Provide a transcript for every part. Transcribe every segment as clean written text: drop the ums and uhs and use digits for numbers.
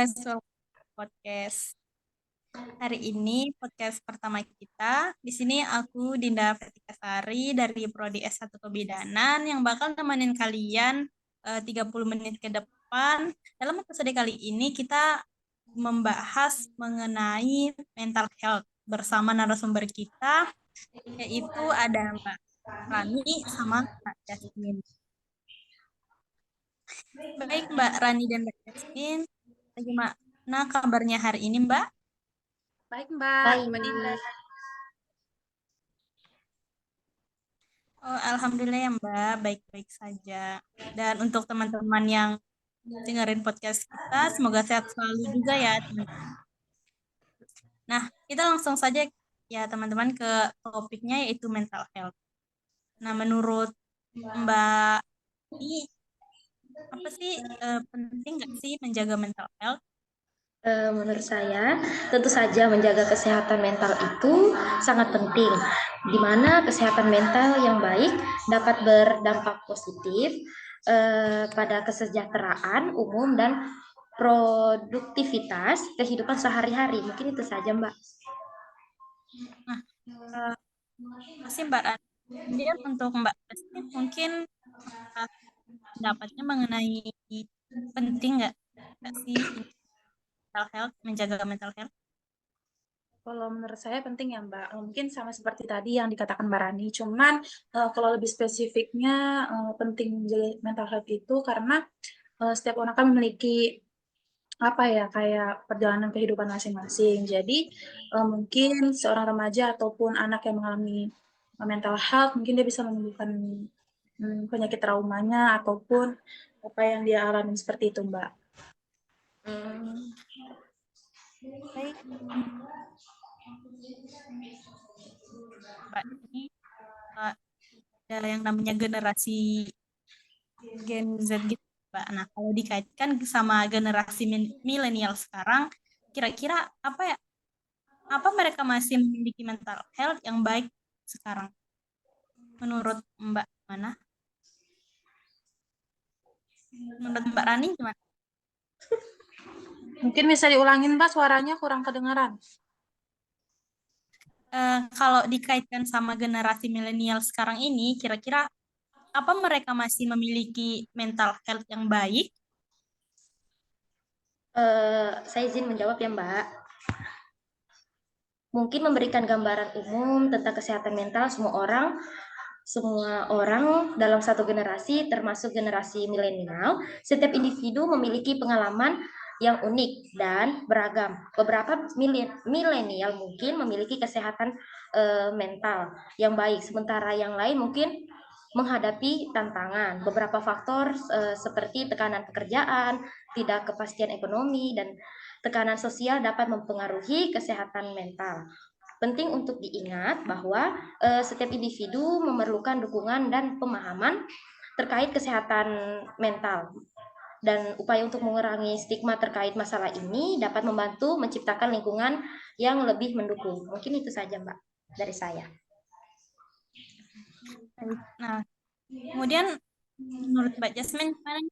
guys, welcome to podcast. Hari ini podcast pertama kita. Di sini aku Dinda Fretika Sari dari Prodi S1 Kebidanan yang bakal nemenin kalian 30 menit ke depan. Dalam episode kali ini kita membahas mengenai mental health bersama narasumber kita, yaitu ada Mbak Rani sama Mbak Jasmine. Baik Mbak Rani dan Mbak Jasmine, bagaimana kabarnya hari ini Mbak? Baik Mbak, Baik. Mbak Dinda. Oh, alhamdulillah ya Mbak, baik-baik saja. Dan untuk teman-teman yang dengerin podcast kita, semoga sehat selalu juga ya teman-teman. Nah, kita langsung saja ya teman-teman ke topiknya yaitu mental health. Nah, menurut Mbak ini apa sih penting nggak sih menjaga mental health? Menurut saya, tentu saja menjaga kesehatan mental itu sangat penting, di mana kesehatan mental yang baik dapat berdampak positif pada kesejahteraan umum dan produktivitas kehidupan sehari-hari. Mungkin itu saja, Mbak. Nah, masih Mbak Rani. Kemudian untuk Mbak Jasmine mungkin pendapatnya mengenai penting nggak sih mental health, menjaga mental health? Kalau menurut saya penting ya Mbak, mungkin sama seperti tadi yang dikatakan Mbak Rani, cuman kalau lebih spesifiknya penting menjaga mental health itu karena setiap orang kan memiliki apa ya, kayak perjalanan kehidupan masing-masing. Jadi mungkin seorang remaja ataupun anak yang mengalami mental health, mungkin dia bisa menyembuhkan penyakit traumanya ataupun apa yang dia alami seperti itu Mbak. Baik, Mbak, ini ada yang namanya generasi Gen Z gitu, Mbak. Nah, kalau dikaitkan sama generasi milenial sekarang, kira-kira apa ya? Apa mereka masih memiliki mental health yang baik sekarang? Menurut Mbak mana? Menurut Mbak Rani gimana? Mungkin bisa diulangin Mbak, suaranya kurang kedengaran. Kalau dikaitkan sama generasi milenial sekarang ini, kira-kira apa mereka masih memiliki mental health yang baik? Saya izin menjawab ya, Mbak. Mungkin memberikan gambaran umum tentang kesehatan mental semua orang dalam satu generasi, termasuk generasi milenial, setiap individu memiliki pengalaman yang unik dan beragam. Beberapa milenial mungkin memiliki kesehatan mental yang baik, sementara yang lain mungkin menghadapi tantangan. Beberapa faktor seperti tekanan pekerjaan, tidak kepastian ekonomi, dan tekanan sosial dapat mempengaruhi kesehatan mental. Penting untuk diingat bahwa setiap individu memerlukan dukungan dan pemahaman terkait kesehatan mental. Dan upaya untuk mengurangi stigma terkait masalah ini dapat membantu menciptakan lingkungan yang lebih mendukung. Mungkin itu saja, Mbak, dari saya. Nah, kemudian menurut Mbak Jasmine gimana?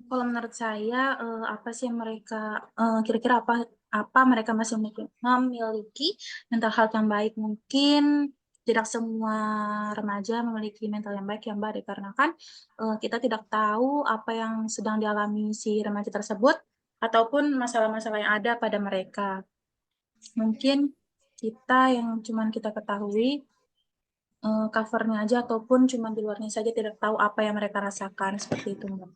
Kalau menurut saya apa sih mereka kira-kira apa mereka masih memiliki mental health yang baik? Mungkin tidak semua remaja memiliki mental yang baik ya Mbak, dikarenakan kita tidak tahu apa yang sedang dialami si remaja tersebut ataupun masalah-masalah yang ada pada mereka. Mungkin kita yang cuman kita ketahui covernya aja ataupun cuma di luarnya saja, tidak tahu apa yang mereka rasakan, seperti itu Mbak.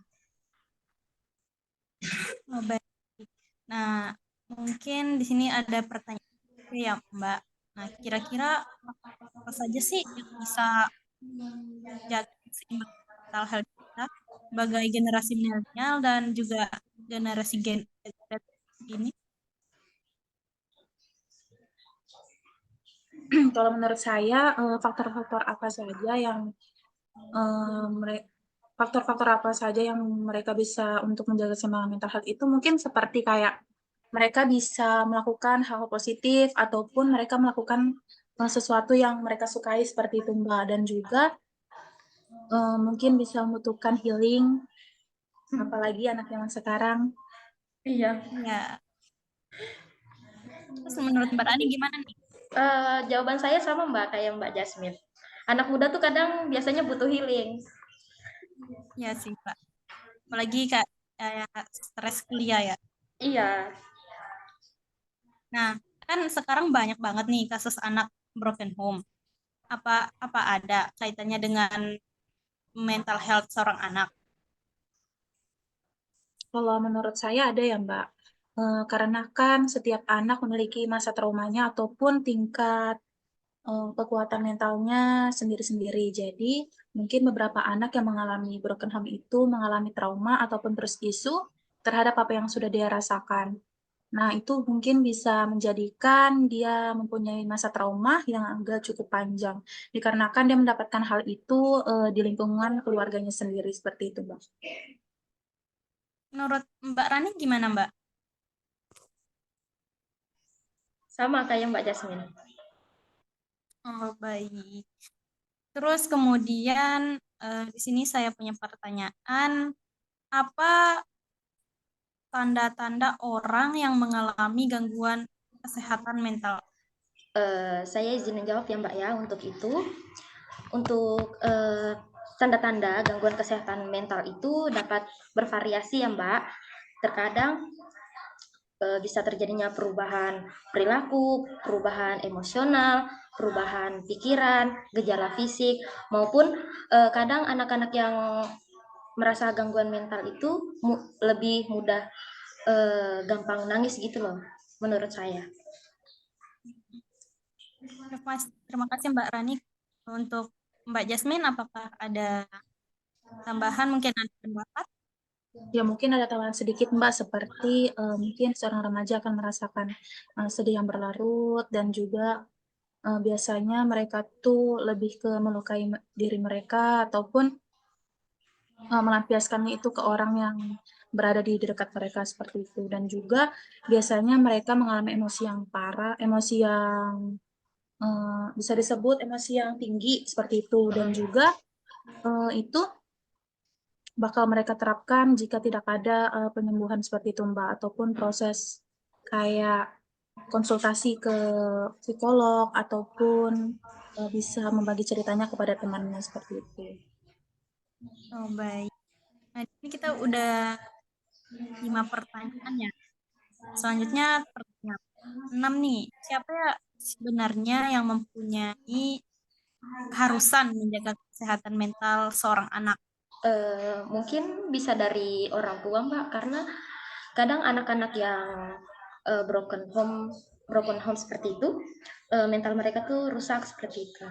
Oh, baik. Nah, mungkin di sini ada pertanyaan ya Mbak. Nah, kira-kira apa saja sih yang bisa menjaga seimbang mental health kita sebagai generasi milenial dan juga generasi Gen Z ini? Kalau menurut saya faktor-faktor apa saja yang faktor-faktor apa saja yang mereka bisa untuk menjaga keseimbangan mental health itu mungkin seperti kayak mereka bisa melakukan hal positif ataupun mereka melakukan sesuatu yang mereka sukai seperti itu Mbak, dan juga mungkin bisa membutuhkan healing apalagi anak zaman sekarang. Iya. Ya. Terus menurut Mbak Rani gimana nih? Jawaban saya sama Mbak, kayak Mbak Jasmine. Anak muda tuh kadang biasanya butuh healing. Ya sih, Mbak. Apalagi kayak stres kuliah ya. Iya. Nah, kan sekarang banyak banget nih kasus anak broken home. Apa ada kaitannya dengan mental health seorang anak? Kalau menurut saya ada ya Mbak. Karena kan setiap anak memiliki masa traumanya ataupun tingkat kekuatan mentalnya sendiri-sendiri. Jadi mungkin beberapa anak yang mengalami broken home itu mengalami trauma ataupun trust issue terhadap apa yang sudah dia rasakan. Nah, itu mungkin bisa menjadikan dia mempunyai masa trauma yang agak cukup panjang. Dikarenakan dia mendapatkan hal itu di lingkungan keluarganya sendiri seperti itu, Mbak. Menurut Mbak Rani gimana, Mbak? Sama kayak Mbak Jasmine. Oh, baik. Terus kemudian di sini saya punya pertanyaan, apa tanda-tanda orang yang mengalami gangguan kesehatan mental? Saya izin menjawab ya Mbak ya untuk itu. Untuk tanda-tanda gangguan kesehatan mental itu dapat bervariasi ya Mbak. Terkadang bisa terjadinya perubahan perilaku, perubahan emosional, perubahan pikiran, gejala fisik, maupun kadang anak-anak yang merasa gangguan mental itu lebih mudah gampang nangis gitu loh, menurut saya. Terima kasih Mbak Rani. Untuk Mbak Jasmine, apakah ada tambahan mungkin ada pendapat? Ya mungkin ada tambahan sedikit Mbak, seperti mungkin seorang remaja akan merasakan sedih yang berlarut dan juga biasanya mereka tuh lebih ke melukai diri mereka ataupun melampiaskannya itu ke orang yang berada di dekat mereka seperti itu. Dan juga biasanya mereka mengalami emosi yang parah, emosi yang bisa disebut emosi yang tinggi seperti itu. Dan juga itu bakal mereka terapkan jika tidak ada penyembuhan seperti itu Mbak, ataupun proses kayak konsultasi ke psikolog ataupun bisa membagi ceritanya kepada temannya seperti itu. Oh, baik. Nah, ini kita udah 5 pertanyaan ya. Selanjutnya pertanyaan 6 nih. Siapa ya sebenarnya yang mempunyai keharusan menjaga kesehatan mental seorang anak? Mungkin bisa dari orang tua Mbak, karena kadang anak-anak yang broken home seperti itu, mental mereka tuh rusak seperti itu.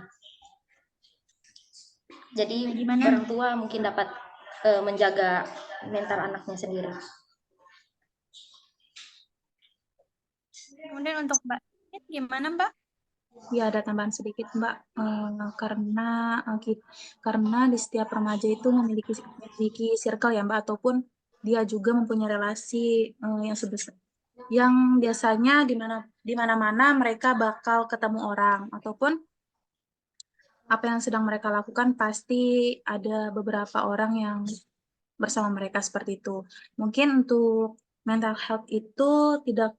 Jadi Nah, gimana orang nih? tua mungkin dapat menjaga mental anaknya sendiri. Kemudian untuk Mbak, gimana Mbak? Ya, ada tambahan sedikit, Mbak. Karena di setiap remaja itu memiliki circle ya, Mbak, ataupun dia juga mempunyai relasi yang sebesar yang biasanya di mana-mana mereka bakal ketemu orang ataupun apa yang sedang mereka lakukan pasti ada beberapa orang yang bersama mereka seperti itu. Mungkin untuk mental health itu tidak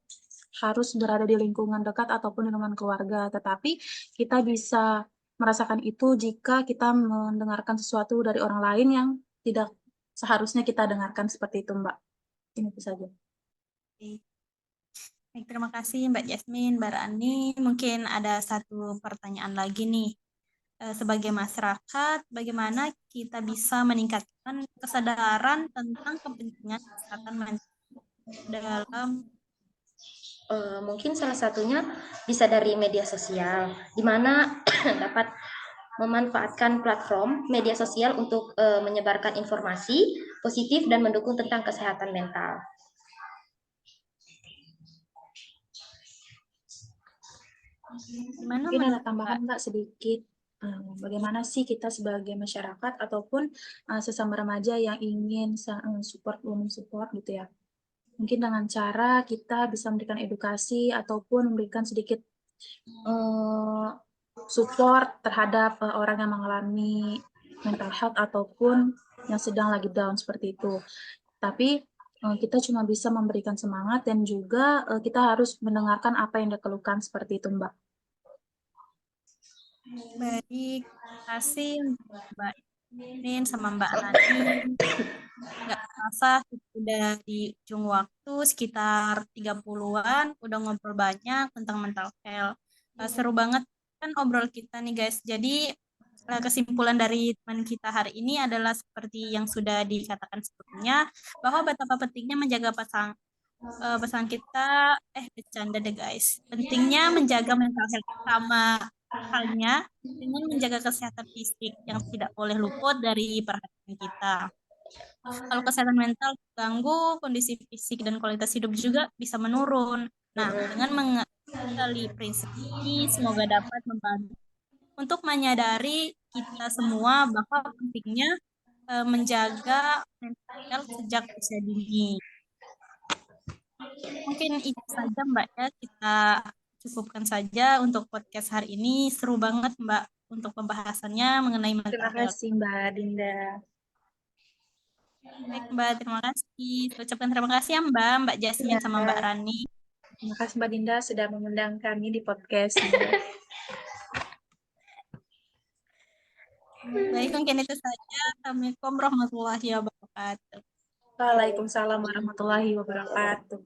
harus berada di lingkungan dekat ataupun di lingkungan keluarga, tetapi kita bisa merasakan itu jika kita mendengarkan sesuatu dari orang lain yang tidak seharusnya kita dengarkan seperti itu, Mbak. Ini itu saja. Baik, terima kasih Mbak Jasmine, Mbak Rani. Mungkin ada satu pertanyaan lagi nih. Sebagai masyarakat, bagaimana kita bisa meningkatkan kesadaran tentang kepentingan kesehatan mental dalam Mungkin salah satunya bisa dari media sosial, di mana dapat memanfaatkan platform media sosial untuk menyebarkan informasi positif dan mendukung tentang kesehatan mental. gimana Mungkin ada menurut tambahan, Mbak? Mbak, sedikit. Bagaimana sih kita sebagai masyarakat ataupun sesama remaja yang ingin support women support gitu ya. Mungkin dengan cara kita bisa memberikan edukasi ataupun memberikan sedikit eh, support terhadap orang yang mengalami mental health ataupun yang sedang lagi down seperti itu. tapi kita cuma bisa memberikan semangat dan juga kita harus mendengarkan apa yang dikeluhkan seperti itu, Mbak. Baik, terima kasih Mbak Rin sama Mbak Rani. Nggak terasa sudah di ujung waktu sekitar 30-an, udah ngobrol banyak tentang mental health. Seru banget kan obrol kita nih guys. Jadi kesimpulan dari teman kita hari ini adalah seperti yang sudah dikatakan sebelumnya, bahwa betapa pentingnya menjaga pasangan kita, bercanda deh guys. Pentingnya menjaga mental health sama halnya dengan menjaga kesehatan fisik yang tidak boleh luput dari perhatian kita. Kalau kesehatan mental terganggu, kondisi fisik dan kualitas hidup juga bisa menurun. Nah, dengan mengenali prinsip ini, semoga dapat membantu untuk menyadari kita semua bahwa pentingnya menjaga mental health sejak usia dini. Mungkin itu saja Mbak ya, kita cukupkan saja untuk podcast hari ini. Seru banget Mbak untuk pembahasannya mengenai mental Terima health. kasih Mbak Dinda. Baik Mbak, terima kasih. Ucapkan terima kasih ya Mbak Jasmine sama Mbak Rani. Terima kasih Mbak Dinda sudah mengundang kami di podcast. Baik, mungkin itu saja. Assalamualaikum warahmatullahi wabarakatuh. Waalaikumsalam warahmatullahi wabarakatuh.